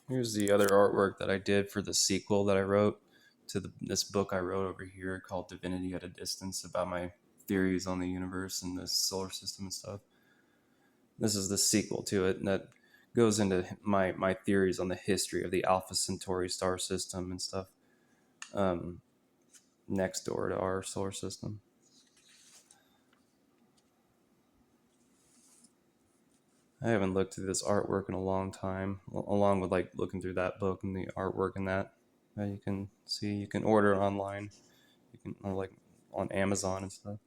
Here's the other artwork that I did for the sequel that I wrote to this book I wrote over here called Divinity at a Distance, about my theories on the universe and the solar system and stuff. This is the sequel to it, and that goes into my theories on the history of the Alpha Centauri star system and stuff, um, next door to our solar system. I haven't looked through this artwork in a long time, along with like looking through that book and the artwork in that. You can see, you can order it online. You can, or like on Amazon and stuff.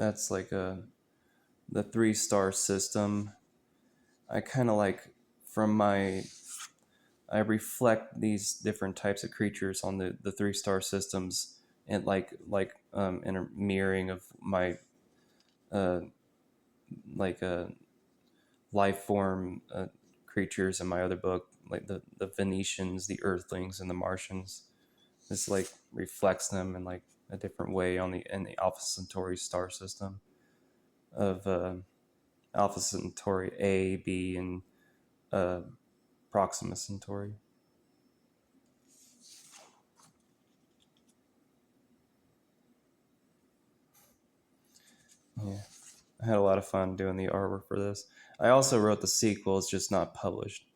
That's like the 3-star system. I kind of like from my I reflect these different types of creatures on the 3-star systems, and in a mirroring of my uh, like life form creatures in my other book, like the Venetians, the Earthlings, and the Martians. This like reflects them in like a different way on the Alpha Centauri star system of Alpha Centauri A, B, and uh, Proxima Centauri. Yeah, I had a lot of fun doing the artwork for this. I also wrote the sequel; it's just not published.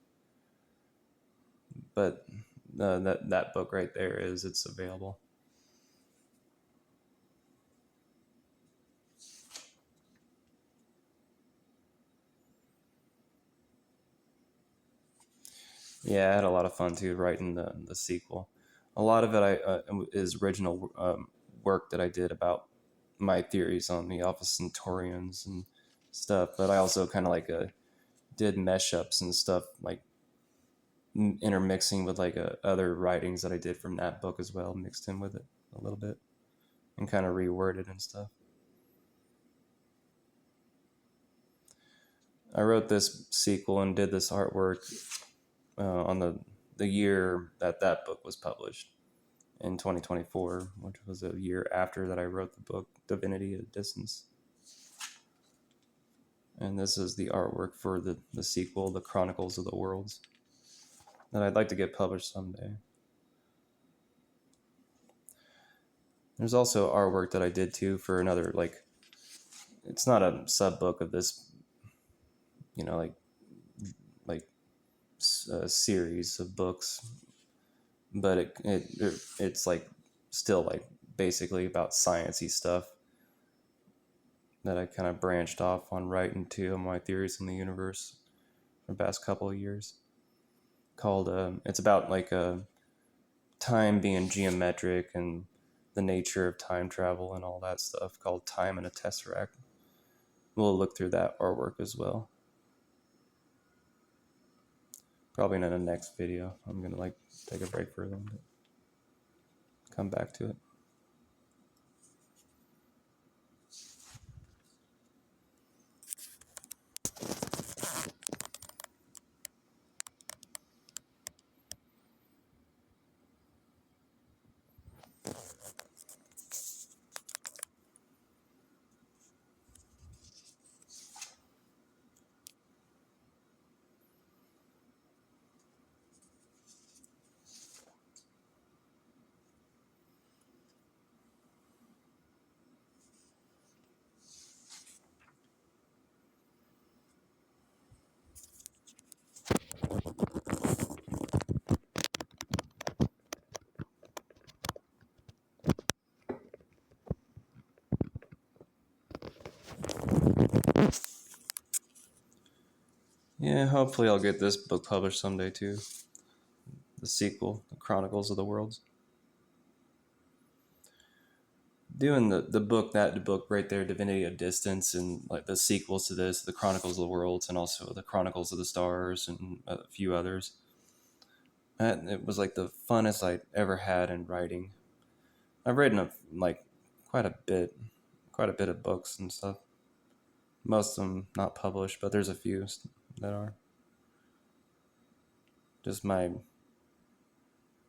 But that book right there it's available. Yeah, I had a lot of fun too writing the sequel. A lot of it is original work that I did about my theories on the Alpha Centaurians and stuff. But I also kind of did mesh ups and stuff, like intermixing with other writings that I did from that book as well, mixed in with it a little bit and kind of reworded and stuff. I wrote this sequel and did this artwork on the year that book was published in 2024, which was a year after that I wrote the book Divinity at a Distance. And this is the artwork for the sequel, The Chronicles of the Worlds, that I'd like to get published someday. There's also artwork that I did too for another, like, it's not a sub book of this, you know, like a series of books, but it's like still like basically about sciencey stuff that I kind of branched off on writing to my theories in the universe for the past couple of years. Called it's about time being geometric and the nature of time travel and all that stuff, called Time in a Tesseract. We'll look through that artwork as well. Probably in the next video. I'm gonna take a break for a little bit. Come back to it. Yeah, hopefully I'll get this book published someday too. The sequel, The Chronicles of the Worlds. Doing the book, that book right there, Divinity of Distance, and like the sequels to this, The Chronicles of the Worlds, and also The Chronicles of the Stars, and a few others. It was like the funnest I'd ever had in writing. I've written like quite a bit, quite a bit of books and stuff. Most of them not published, but there's a few that are. Just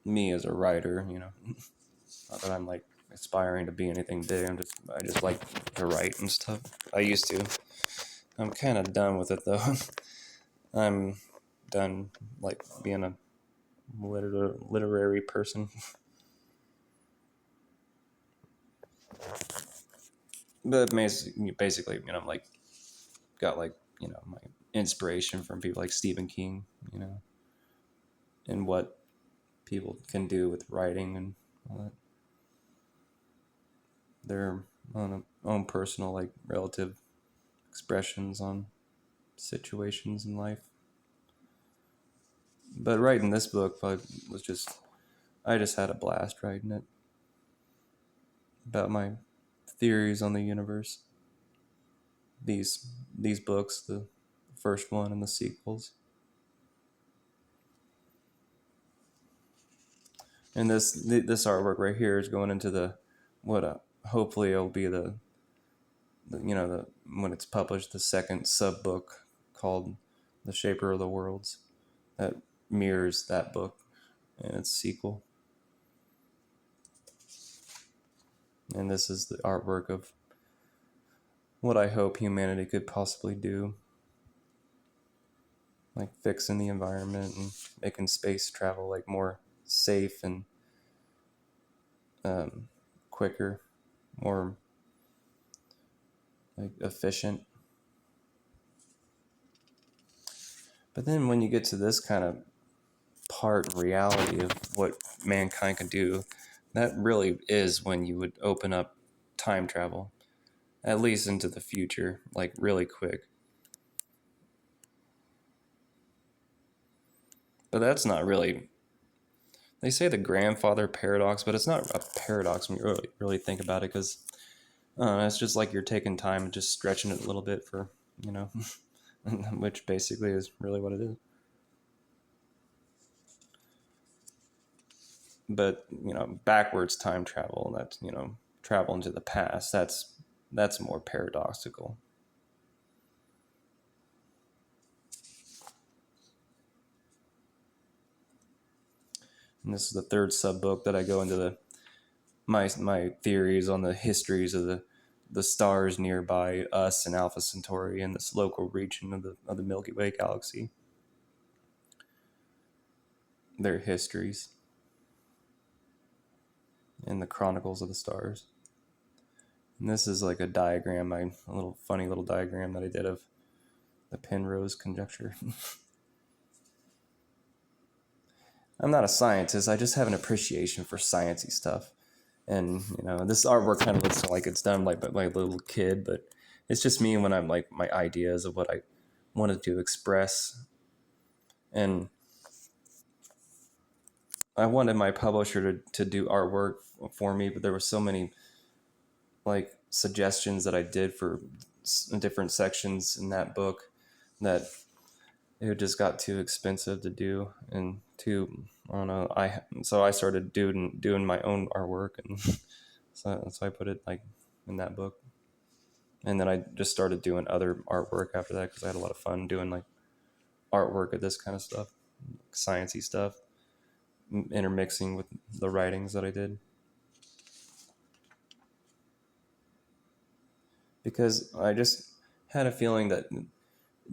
me as a writer, Not that I'm like aspiring to be anything big. I just like to write and stuff. I used to. I'm kind of done with it though. I'm done like being a literary person. But basically, like got like my inspiration from people like Stephen King, and what people can do with writing and all that. Their own personal like relative expressions on situations in life. But writing this book was I just had a blast writing it about my theories on the universe. These books, the first one and the sequels. And this artwork right here is going into the hopefully it'll be the when it's published the second sub book called The Shaper of the Worlds that mirrors that book and its sequel. And this is the artwork of what I hope humanity could possibly do, like fixing the environment and making space travel like more safe and quicker, more like efficient. But then when you get to this kind of part reality of what mankind can do, that really is when you would open up time travel, at least into the future, like really quick. But that's not really. They say the grandfather paradox, but it's not a paradox when you really think about it, because it's just like you're taking time and just stretching it a little bit for, which basically is really what it is. But backwards time travel, that's travel into the past. That's more paradoxical. And this is the third sub book that I go into my theories on the histories of the stars nearby us and Alpha Centauri and this local region of the Milky Way galaxy. Their histories and the Chronicles of the Stars. And this is like a diagram, a little funny little diagram that I did of the Penrose conjecture. I'm not a scientist. I just have an appreciation for sciencey stuff. And, this artwork kind of looks like it's done like by a little kid, but it's just me when I'm like my ideas of what I wanted to express. And I wanted my publisher to do artwork for me, but there were so many like suggestions that I did for different sections in that book that it just got too expensive to do and too, I don't know. So I started doing my own artwork, and so I put it like in that book. And then I just started doing other artwork after that because I had a lot of fun doing like artwork of this kind of stuff, sciencey stuff, intermixing with the writings that I did. Because I just had a feeling that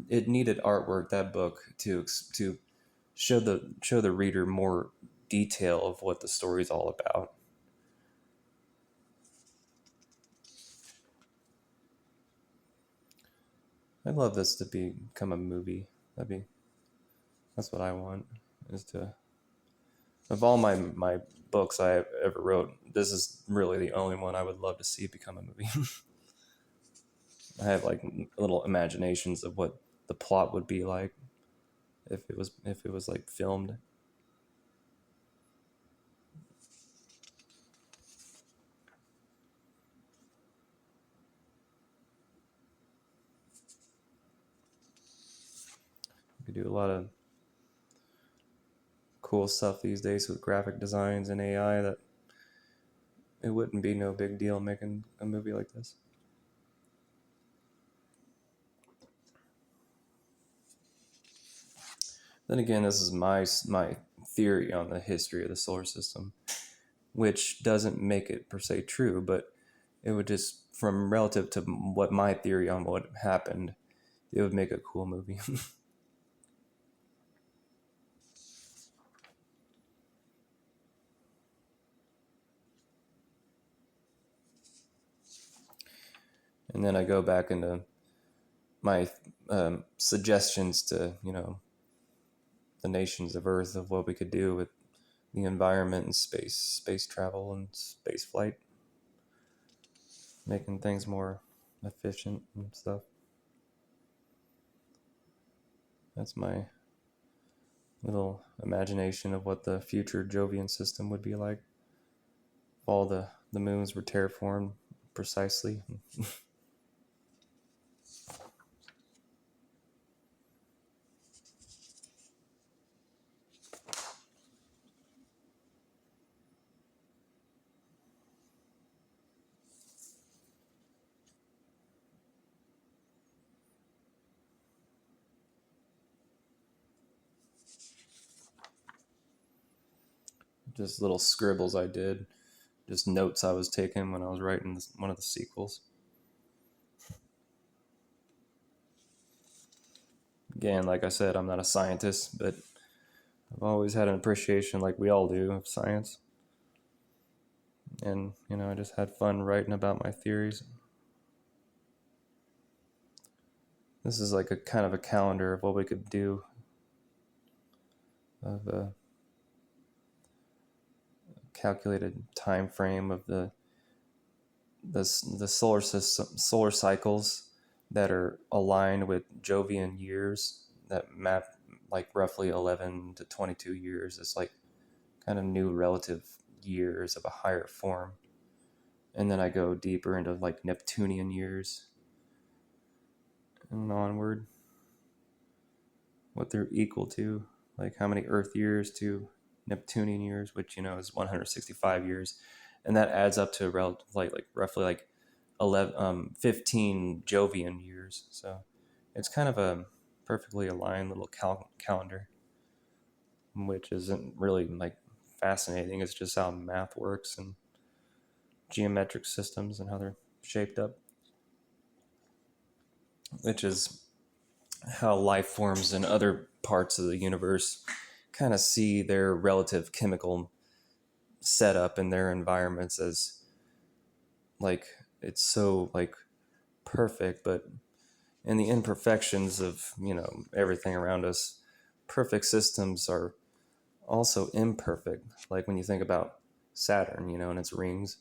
it needed artwork, that book, to show the reader more detail of what the story's all about. I'd love this to become a movie. That's what I want, is to, of all my books I ever wrote, this is really the only one I would love to see become a movie. I have like little imaginations of what the plot would be like if it was like filmed. You could do a lot of cool stuff these days with graphic designs and AI that it wouldn't be no big deal making a movie like this. Then again, this is my theory on the history of the solar system, which doesn't make it per se true, but it would just, from relative to what my theory on what happened, it would make a cool movie. And then I go back into my suggestions to, the nations of Earth of what we could do with the environment and space travel and space flight, making things more efficient and stuff. That's my little imagination of what the future Jovian system would be like. If all the moons were terraformed precisely. Just little scribbles I did, just notes I was taking when I was writing one of the sequels. Again, like I said, I'm not a scientist, but I've always had an appreciation, like we all do, of science. And, I just had fun writing about my theories. This is like a kind of a calendar of what we could do, of a calculated time frame of the solar system, solar cycles that are aligned with Jovian years that map like roughly 11 to 22 years. It's like kind of new relative years of a higher form. And then I go deeper into like Neptunian years and onward, what they're equal to, like how many Earth years to Neptunian years, which is 165 years, and that adds up to like roughly like 15 Jovian years. So it's kind of a perfectly aligned little calendar, which isn't really like fascinating. It's just how math works and geometric systems and how they're shaped up, which is how life forms in other parts of the universe kind of see their relative chemical setup in their environments as like it's so like perfect, but in the imperfections of everything around us, perfect systems are also imperfect. Like when you think about Saturn, and its rings,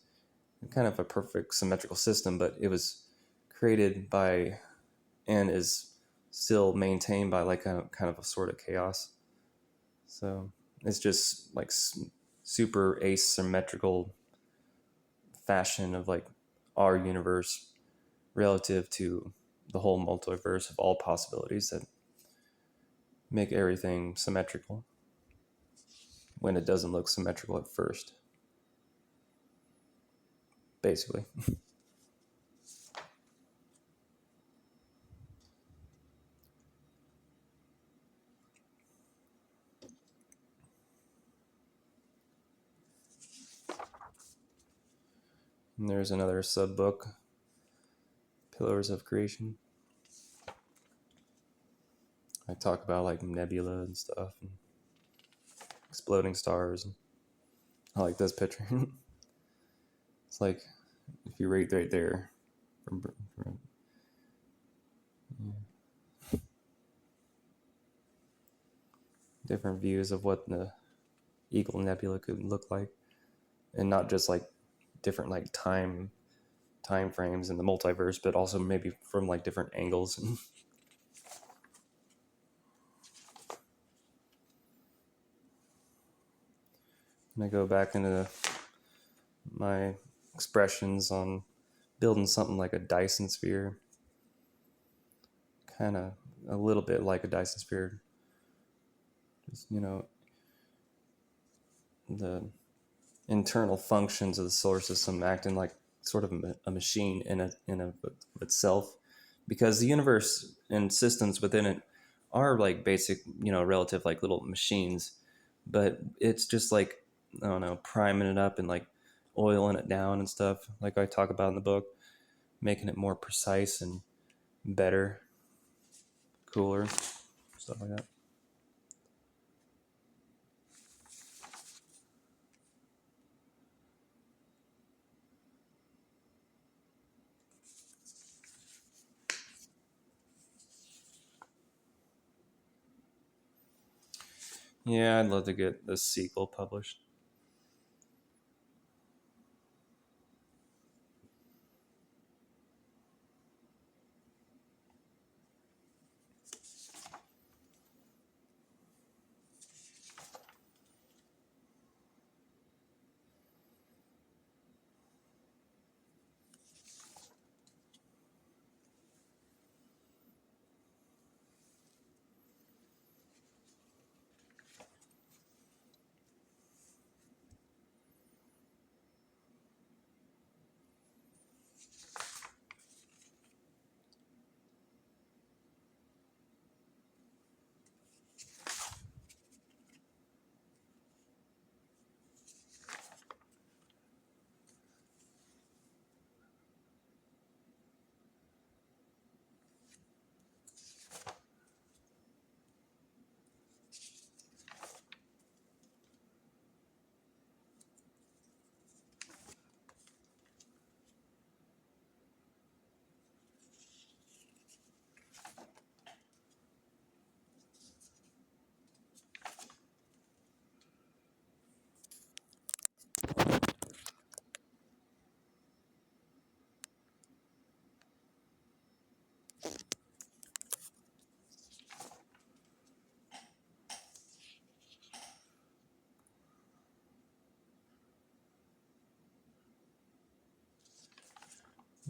kind of a perfect symmetrical system, but it was created by and is still maintained by like a kind of a sort of chaos. So it's just like super asymmetrical fashion of like our universe relative to the whole multiverse of all possibilities that make everything symmetrical when it doesn't look symmetrical at first, basically. And there's another sub book, Pillars of Creation. I talk about like nebula and stuff and exploding stars. I like this picture. It's like if you rate right there from different views of what the Eagle Nebula could look like, and not just like different like time frames in the multiverse, but also maybe from like different angles. And I go back into my expressions on building something like a Dyson sphere, kind of a little bit like a Dyson sphere, just the internal functions of the solar system acting like sort of a machine in of itself, because the universe and systems within it are like basic, relative like little machines, but it's just like, I don't know, priming it up and like oiling it down and stuff, like I talk about in the book, making it more precise and better, cooler, stuff like that. Yeah, I'd love to get the sequel published.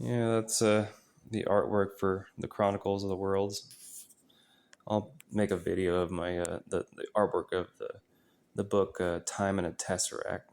Yeah, that's the artwork for the Chronicles of the Worlds. I'll make a video of my the artwork of the book Time in a Tesseract.